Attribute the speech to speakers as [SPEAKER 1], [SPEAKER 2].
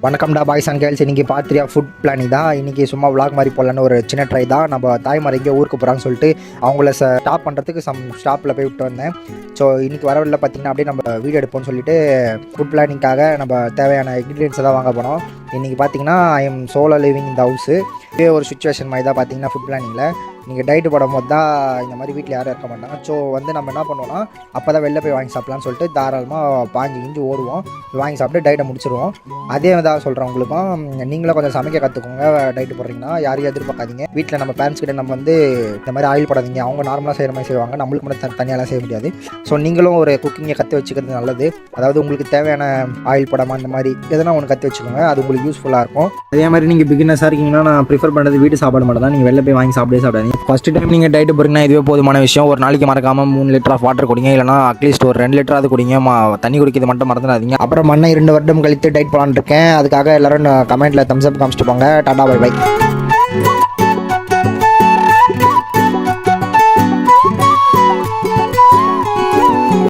[SPEAKER 1] வணக்கம்டா boys and girls. இன்றைக்கி பார்த்தியா food planning தான். இன்றைக்கி சும்மா விளாக் மாதிரி போடலான்னு ஒரு சின்ன ட்ரை தான். நம்ம தாய்மார் எங்கேயோ ஊருக்கு போகிறான்னு சொல்லிட்டு அவங்கள ஸ்டாப் பண்ணுறதுக்கு ஸ்டாப்பில் போய் விட்டு வந்தேன். ஸோ இன்றைக்கி வரவில்லை பார்த்திங்கன்னா அப்படியே நம்ம வீடியோ எடுப்போம்னு சொல்லிட்டு ஃபுட் பிளானிங்காக நம்ம தேவையான இன்க்ரீடியன்ஸை தான் வாங்க போனோம். இன்றைக்கி பார்த்திங்கன்னா ஐ எம் சோலோ லிவிங் இந்த ஹவுஸு. இதே ஒரு சுச்சுவேஷன் மாதிரி தான் பார்த்திங்கன்னா ஃபுட் பிளானிங்கில் நீங்கள் டயட்டு போடும்போது தான் இந்த மாதிரி வீட்டில் யாரும் இருக்க மாட்டாங்க. ஸோ நம்ம என்ன பண்ணுவோம்னா அப்போ தான் வெளில போய் வாங்கி சாப்பிட்லான்னு சொல்லிட்டு தாராளமாக பாஞ்சு ஓடுவோம், வாங்கி சாப்பிட்டு டயட்டை முடிச்சிடுவோம். அதே தான் சொல்கிறேன் உங்களுக்கும், நீங்களும் கொஞ்சம் சமைக்க கற்றுக்கோங்க. டயட்டு போடுறீங்கன்னா யாரையும் எதிர்பார்க்காதீங்க. வீட்டில் நம்ம பேரண்ட்ஸ் கிட்ட நம்ம இந்த மாதிரி ஆயில் போடாதீங்க, அவங்க நார்மலாக செய்கிற மாதிரி செய்வாங்க, நம்மளுக்கு மட்டும் தனியாலாம் செய்ய முடியாது. ஸோ நீங்களும் ஒரு குக்கிங்கை கற்று வச்சுக்கிறது நல்லது. அதாவது உங்களுக்கு தேவையான ஆயில் போடாமல் இந்த மாதிரி எதனா ஒன்று கற்று வச்சுக்கோங்க, அது உங்களுக்கு யூஸ்ஃபுல்லாக இருக்கும். அதே மாதிரி நீங்கள் பிகினஸாக இருக்கீங்கன்னா நான் ப்ரிஃபர் பண்ணுறது வீட்டு சாப்பாடு மட்டும் தான். நீங்கள் வெளில போய் வாங்கி சாப்பிடாதீங்க. ஃபஸ்ட்டு டைம் நீங்கள் டயட்டு போகிறீங்கன்னா இதுவே போதுமான விஷயம். ஒரு நாளைக்கு மறக்காமல் 3 லிட்டர் ஆஃப் வாட்டர் குடிங்க, இல்லைனா அட்லீஸ்ட் ஒரு 2 லிட்டராவது குடிங்க. தண்ணி குடிக்கிறது மட்டும் மறந்துடாதீங்க. அப்புறம் 2 வருடம் கழித்து டயட் போலான்னு இருக்கேன். அதுக்காக எல்லோரும் கமெண்ட்டில் தம்ஸ் அப் காமிச்சிட்டு போங்க. Tata bye by.